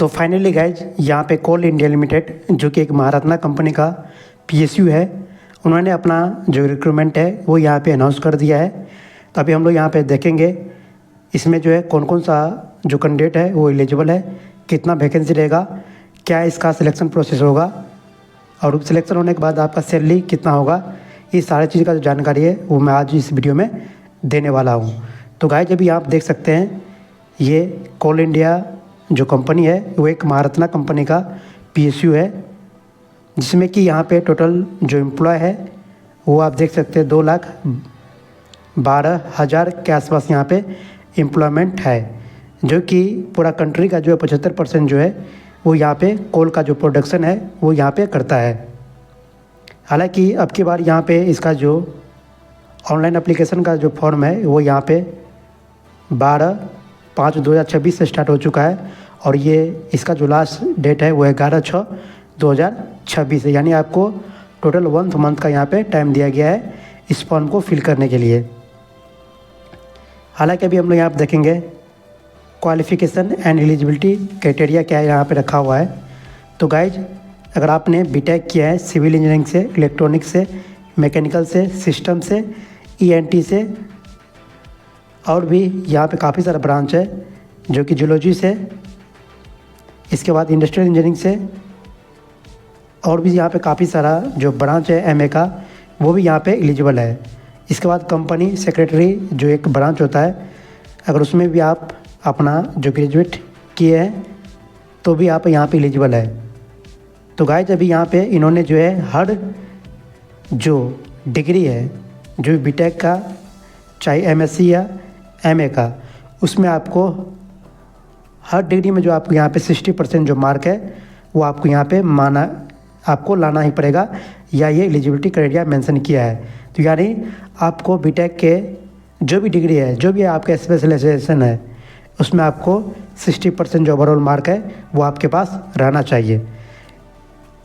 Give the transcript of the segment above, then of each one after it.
तो finally guys यहाँ पे कोल इंडिया लिमिटेड जो कि एक महारत्ना कंपनी का पीएसयू है, उन्होंने अपना जो रिक्रूटमेंट है वो यहाँ पे अनाउंस कर दिया है। तो अभी हम लोग यहाँ पे देखेंगे इसमें जो है कौन कौन सा जो कैंडिडेट है वो एलिजिबल है, कितना वैकेंसी रहेगा, क्या इसका सिलेक्शन प्रोसेस होगा और सिलेक्शन होने के बाद आपका सैलरी कितना होगा। ये सारी चीज़ का जो जानकारी है वो मैं आज इस वीडियो में देने वाला हूँ। तो गाइज अभी आप देख सकते हैं ये कोल इंडिया जो कंपनी है वो एक महारत्ना कंपनी का पीएसयू है, जिसमें कि यहाँ पे टोटल जो एम्प्लॉय है वो आप देख सकते हैं 2,12,000 के आसपास यहाँ पे एम्प्लॉयमेंट है, जो कि पूरा कंट्री का जो 75% जो है वो यहाँ पे कोल का जो प्रोडक्शन है वो यहाँ पे करता है। हालांकि अब की बार यहाँ पे इसका जो ऑनलाइन एप्लीकेशन का जो फॉर्म है वो यहाँ पे 12/5/2026 से स्टार्ट हो चुका है और ये इसका जो लास्ट डेट है वो 11/6/2026 है, यानी आपको टोटल 1 मंथ का यहाँ पे टाइम दिया गया है इस फॉर्म को फिल करने के लिए। हालांकि अभी हम लोग यहाँ पे देखेंगे क्वालिफ़िकेशन एंड एलिजिबिलिटी क्राइटेरिया क्या है यहाँ पे रखा हुआ है। तो गाइज अगर आपने बीटेक किया है सिविल इंजीनियरिंग से, इलेक्ट्रॉनिक्स से, मैकेनिकल से, सिस्टम से, ईएनटी से और भी यहाँ पे काफ़ी सारा ब्रांच है जो कि जूलॉजी से, इसके बाद इंडस्ट्रियल इंजीनियरिंग से और भी यहाँ पे काफ़ी सारा जो ब्रांच है एमए का वो भी यहाँ पे एलिजिबल है। इसके बाद कंपनी सेक्रेटरी जो एक ब्रांच होता है, अगर उसमें भी आप अपना जो ग्रेजुएट किए हैं तो भी आप यहाँ पे एलिजिबल है। तो गाइज अभी यहाँ पे इन्होंने जो है हर जो डिग्री है जो बीटेक का चाहे एमएससी या एमए का, उसमें आपको हर डिग्री में जो आपको यहाँ पे 60% जो मार्क है वो आपको यहाँ पे आपको लाना ही पड़ेगा, या ये एलिजिबिलिटी क्राइटेरिया मेंशन किया है। तो यानी आपको बीटेक के जो भी डिग्री है, जो भी आपका स्पेशलाइजेशन है, उसमें आपको 60% जो ओवरऑल मार्क है वो आपके पास रहना चाहिए।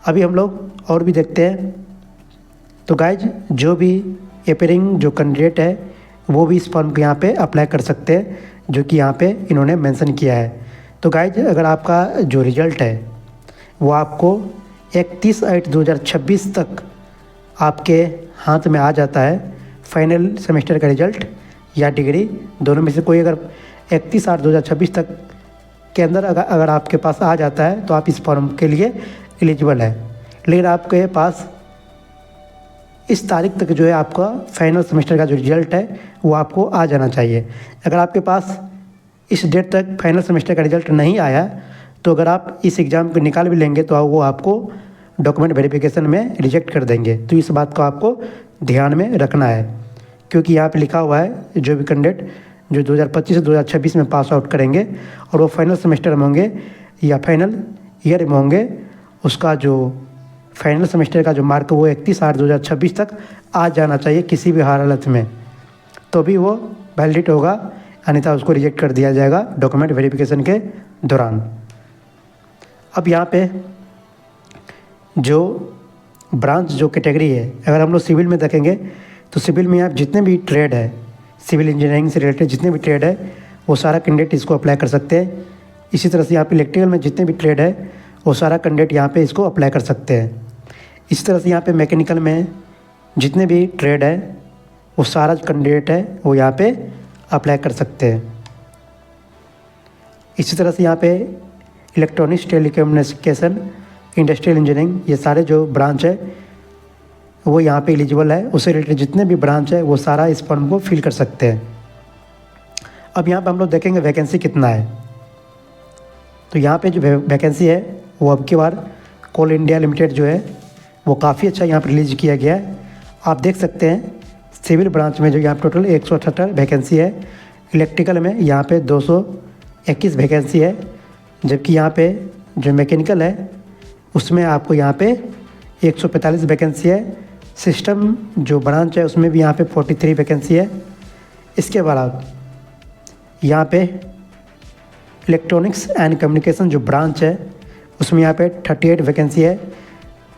अभी हम लोग और भी देखते हैं। तो गाइज जो भी एपीयरिंग जो कैंडिडेट है वो भी इस फॉर्म को यहाँ पे अप्लाई कर सकते हैं, जो कि यहाँ पे इन्होंने मेंशन किया है। तो गाइज अगर आपका जो रिज़ल्ट है वो आपको 31/8/2026 तक आपके हाथ में आ जाता है, फाइनल सेमेस्टर का रिज़ल्ट या डिग्री दोनों में से कोई अगर 31/8/2026 तक के अंदर अगर आपके पास आ जाता है तो आप इस फॉर्म के लिए एलिजिबल है। लेकिन आपके पास इस तारीख तक जो है आपका फाइनल सेमेस्टर का जो रिज़ल्ट है वो आपको आ जाना चाहिए। अगर आपके पास इस डेट तक फाइनल सेमेस्टर का रिज़ल्ट नहीं आया तो अगर आप इस एग्ज़ाम को निकाल भी लेंगे तो वो आपको डॉक्यूमेंट वेरिफिकेशन में रिजेक्ट कर देंगे। तो इस बात को आपको ध्यान में रखना है, क्योंकि यहाँ पे लिखा हुआ है जो भी कैंडिडेट जो 2025 से 2026 में पास आउट करेंगे और वो फाइनल सेमेस्टर में होंगे या फाइनल ईयर में होंगे, उसका जो फाइनल सेमेस्टर का जो मार्क वो 31/8/2026 तक आ जाना चाहिए किसी भी हालत में, तो भी वो वैलिड होगा, अन्यथा उसको रिजेक्ट कर दिया जाएगा डॉक्यूमेंट वेरिफिकेशन के दौरान। अब यहाँ पे जो ब्रांच जो कैटेगरी है, अगर हम लोग सिविल में देखेंगे तो सिविल में आप जितने भी ट्रेड है, सिविल इंजीनियरिंग से रिलेटेड जितने भी ट्रेड है वो सारा कैंडिडेट इसको अप्लाई कर सकते हैं। इसी तरह से यहाँ पे इलेक्ट्रिकल में जितने भी ट्रेड है वो सारा कैंडिडेट यहाँ पे इसको अप्लाई कर सकते हैं। इसी तरह से यहाँ पे मैकेनिकल में जितने भी ट्रेड है वो सारा कैंडिडेट है वो यहाँ पे अप्लाई कर सकते हैं। इसी तरह से यहाँ पे इलेक्ट्रॉनिक्स, टेलीकम्युनिकेशन, इंडस्ट्रियल इंजीनियरिंग, ये सारे जो ब्रांच है वो यहाँ पे एलिजिबल है। उससे रिलेटेड जितने भी ब्रांच है वो सारा इस फॉर्म को फिल कर सकते हैं। अब यहाँ पे हम लोग देखेंगे वैकेंसी कितना है। तो यहाँ पे जो वैकेंसी है वो अब की बार कोल इंडिया लिमिटेड जो है वो काफ़ी अच्छा यहाँ पर रिलीज किया गया है। आप देख सकते हैं सिविल ब्रांच में जो यहाँ टोटल 178 वैकेंसी है, इलेक्ट्रिकल में यहाँ पे 221 वैकेंसी है, जबकि यहाँ पे जो मैकेनिकल है उसमें आपको यहाँ पे 145 वैकेंसी है। सिस्टम जो ब्रांच है उसमें भी यहाँ पे 43 वैकेंसी है। इसके बाद यहाँ पे इलेक्ट्रॉनिक्स एंड कम्युनिकेशन जो ब्रांच है उसमें यहाँ पे 38 वैकेंसी है।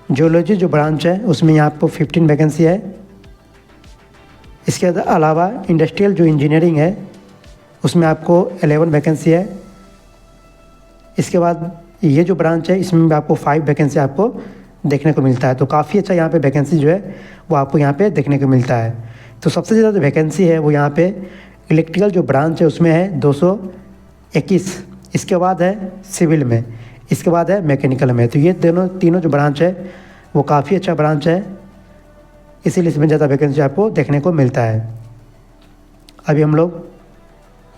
जियोलॉजी जो ब्रांच है उसमें यहाँ आपको 15 वैकेंसी है। इसके अलावा इंडस्ट्रियल जो इंजीनियरिंग है उसमें आपको 11 वैकेंसी है। इसके बाद ये जो ब्रांच है इसमें भी आपको 5 वैकेंसी आपको देखने को मिलता है। तो काफ़ी अच्छा यहाँ पे वैकेंसी जो है वो आपको यहाँ पे देखने को मिलता है। तो सबसे ज़्यादा जो वैकेंसी है वो यहाँ पे इलेक्ट्रिकल जो ब्रांच है उसमें है 221, इसके बाद है सिविल में, इसके बाद है मैकेनिकल में। तो ये तीनों जो ब्रांच है वो काफ़ी अच्छा ब्रांच है, इसीलिए इसमें ज़्यादा वैकेंसी आपको देखने को मिलता है। अभी हम लोग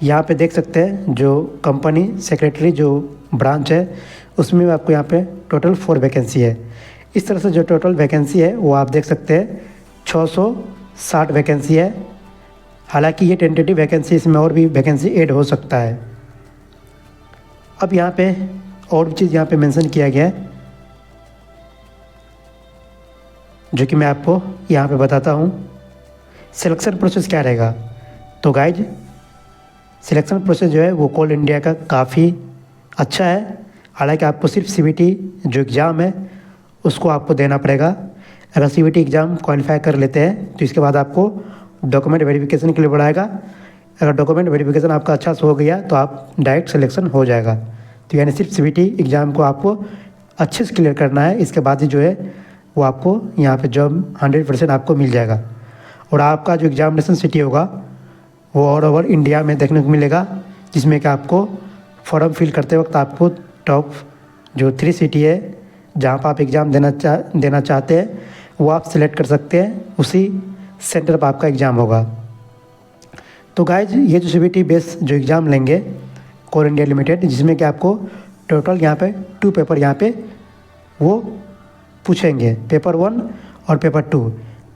यहाँ पे देख सकते हैं जो कंपनी सेक्रेटरी जो ब्रांच है उसमें आपको यहाँ पे टोटल 4 वैकेंसी है। इस तरह से जो टोटल वैकेंसी है वो आप देख सकते हैं 660 वैकेंसी है। हालांकि ये टेंटेटिव वैकेंसी, इसमें और भी वैकेंसी ऐड हो सकता है। अब यहाँ पे और भी चीज़ यहाँ पे मेंशन किया गया है जो कि मैं आपको यहाँ पे बताता हूँ। सिलेक्शन प्रोसेस क्या रहेगा? तो गाइज सिलेक्शन प्रोसेस जो है वो कोल इंडिया का काफ़ी अच्छा है। हालांकि आपको सिर्फ सीबीटी जो एग्ज़ाम है उसको आपको देना पड़ेगा। अगर सीबीटी एग्ज़ाम क्वालिफाई कर लेते हैं तो इसके बाद आपको डॉक्यूमेंट वेरिफिकेशन के लिए बढ़ाएगा। अगर डॉक्यूमेंट वेरिफिकेशन आपका अच्छा से हो गया तो आप डायरेक्ट सिलेक्शन हो जाएगा। तो यानी सिर्फ सीबीटी एग्ज़ाम को आपको अच्छे से क्लियर करना है, इसके बाद ही जो है वो आपको यहाँ पे जॉब 100% आपको मिल जाएगा। और आपका जो एग्जामिनेशन सिटी होगा वो ऑल ओवर इंडिया में देखने को मिलेगा, जिसमें कि आपको फॉर्म फिल करते वक्त आपको टॉप जो 3 सिटी है जहाँ पर आप एग्ज़ाम देना चाहते हैं वो आप सिलेक्ट कर सकते हैं, उसी सेंटर पर आपका एग्ज़ाम होगा। तो गाइज ये जो सीबीटी बेस जो एग्ज़ाम लेंगे कोल इंडिया लिमिटेड, जिसमें कि आपको टोटल यहाँ पे 2 पेपर यहाँ पे वो पूछेंगे, पेपर 1 और पेपर 2।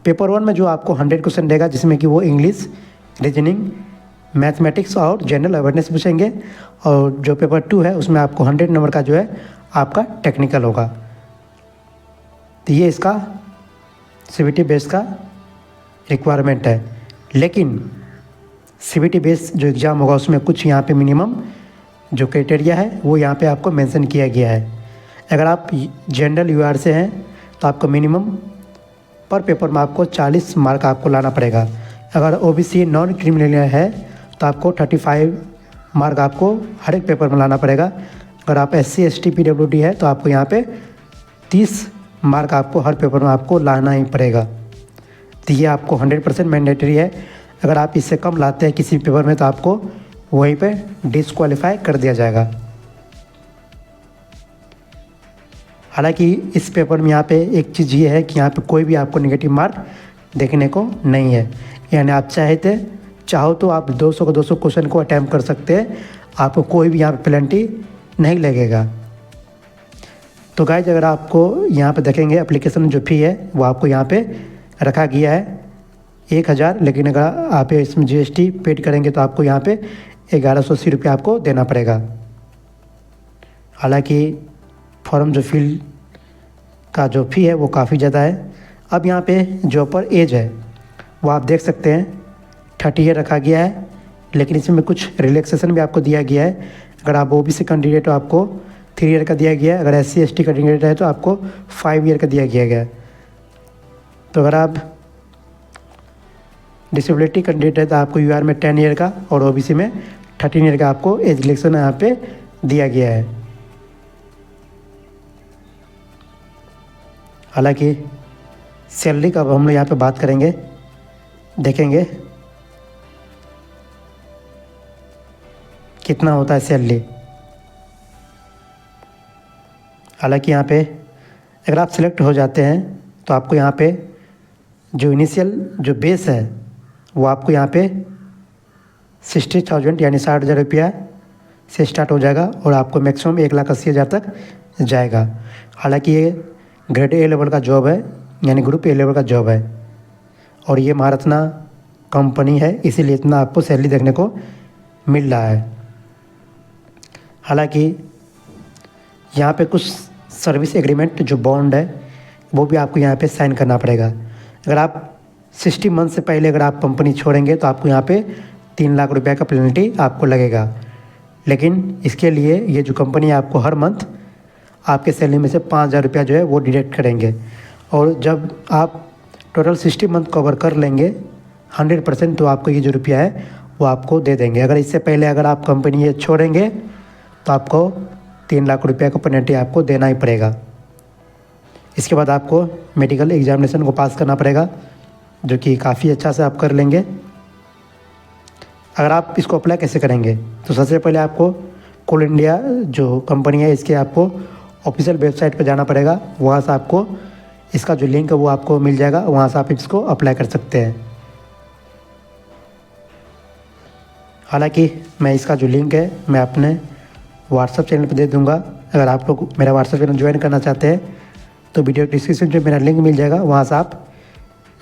पेपर 1 में जो आपको 100 क्वेश्चन देगा, जिसमें कि वो इंग्लिश, रीजनिंग, मैथमेटिक्स और जनरल अवेयरनेस पूछेंगे। और जो पेपर 2 है उसमें आपको 100 नंबर का जो है आपका टेक्निकल होगा। तो ये इसका सीबीटी बेस का रिक्वायरमेंट है। लेकिन सीबीटी बेस जो एग्ज़ाम होगा उसमें कुछ यहाँ पे मिनिमम जो क्राइटेरिया है वो यहाँ पे आपको मेंशन किया गया है। अगर आप जनरल यूआर से हैं तो आपको मिनिमम पर पेपर में आपको 40 मार्क आपको लाना पड़ेगा। अगर ओबीसी नॉन क्रिमिनल है तो आपको 35 मार्क आपको हर एक पेपर में लाना पड़ेगा। अगर आप SC ST PWD है तो आपको यहाँ पे 30 मार्क आपको हर पेपर में आपको लाना ही पड़ेगा। तो ये आपको 100% मैंडेटरी है। अगर आप इससे कम लाते हैं किसी पेपर में तो आपको वहीं पे डिसक्वालीफाई कर दिया जाएगा। हालांकि इस पेपर में यहाँ पे एक चीज़ ये है कि यहाँ पे कोई भी आपको नेगेटिव मार्क देखने को नहीं है। यानी आप चाहो तो आप 200 को 200 क्वेश्चन को अटैम्प्ट कर सकते हैं, आपको कोई भी यहाँ पे पेनल्टी नहीं लगेगा। तो गाइज अगर आपको यहाँ पे देखेंगे एप्लीकेशन जो फ़ी है वो आपको यहाँ पे रखा गया है 1000, लेकिन अगर आप इसमें GST पेड करेंगे तो आपको यहाँ पे 1180 रुपये आपको देना पड़ेगा। हालांकि फॉर्म जो फिल का जो फ़ी है वो काफ़ी ज़्यादा है। अब यहाँ पे जो पर एज है वो आप देख सकते हैं 30 ईयर रखा गया है, लेकिन इसमें कुछ रिलैक्सेशन भी आपको दिया गया है। अगर आप ओबीसी कैंडिडेट हो आपको 3 ईयर का दिया गया है, अगर SC ST कैंडिडेट है तो आपको 5 ईयर का दिया गया है। तो अगर आप डिसेबिलिटी कैंडिडेट है तो आपको यूआर में 10 ईयर का और ओबीसी में 13 ईयर का आपको एज रिलैक्सेशन यहाँ पे दिया गया है। हालांकि सैलरी का अब हम लोग यहाँ पे बात करेंगे, देखेंगे कितना होता है सैलरी। हालांकि यहाँ पे अगर आप सिलेक्ट हो जाते हैं तो आपको यहाँ पे जो इनिशियल जो बेस है वो आपको यहाँ पे 60,000 यानी 60,000 रुपया से स्टार्ट हो जाएगा और आपको मैक्सिमम 1,80,000 तक जाएगा। हालांकि ये ग्रेड A लेवल का जॉब है, यानी ग्रुप A लेवल का जॉब है और ये महारत्ना कंपनी है, इसीलिए इतना आपको सैलरी देखने को मिल रहा है। हालांकि यहाँ पे कुछ सर्विस एग्रीमेंट जो बॉन्ड है वो भी आपको यहाँ पे साइन करना पड़ेगा। अगर आप 60 मंथ से पहले अगर आप कंपनी छोड़ेंगे तो आपको यहाँ पे 3 लाख रुपए का पेनल्टी आपको लगेगा। लेकिन इसके लिए ये जो कंपनी है आपको हर मंथ आपके सैलरी में से 5,000 रुपया जो है वो डिडक्ट करेंगे। और जब आप टोटल 60 मंथ कवर कर लेंगे 100%, तो आपको ये जो रुपया है वो आपको दे देंगे। अगर इससे पहले अगर आप कंपनी ये छोड़ेंगे तो आपको 3 लाख रुपये का पेनल्टी आपको देना ही पड़ेगा। इसके बाद आपको मेडिकल एग्जामिनेशन को पास करना पड़ेगा, जो कि काफ़ी अच्छा से आप कर लेंगे। अगर आप इसको अप्लाई कैसे करेंगे, तो सबसे पहले आपको कोल इंडिया जो कंपनी है इसके आपको ऑफिशियल वेबसाइट पर जाना पड़ेगा। वहाँ से आपको इसका जो लिंक है वो आपको मिल जाएगा, वहाँ से आप इसको अप्लाई कर सकते हैं। हालांकि मैं इसका जो लिंक है मैं अपने व्हाट्सएप चैनल पर दे दूँगा। अगर आप लोग मेरा व्हाट्सएप चैनल ज्वाइन करना चाहते हैं तो वीडियो डिस्क्रिप्शन में मेरा लिंक मिल जाएगा, वहाँ से आप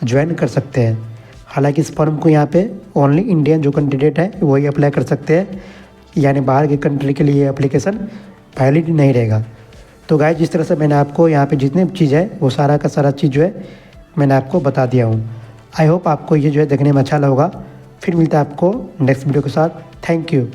ज्वाइन कर सकते हैं। हालांकि इस फॉर्म को यहाँ पे ओनली इंडियन जो कैंडिडेट है वही अप्लाई कर सकते हैं, यानी बाहर की कंट्री के लिए ये एप्लीकेशन वैलिड नहीं रहेगा। तो गाइस, जिस तरह से मैंने आपको यहाँ पे जितने चीज़ है वो सारा का सारा चीज़ जो है मैंने आपको बता दिया हूँ। आई होप आपको ये जो है देखने में अच्छा लगा। फिर मिलता है आपको नेक्स्ट वीडियो के साथ। Thank you.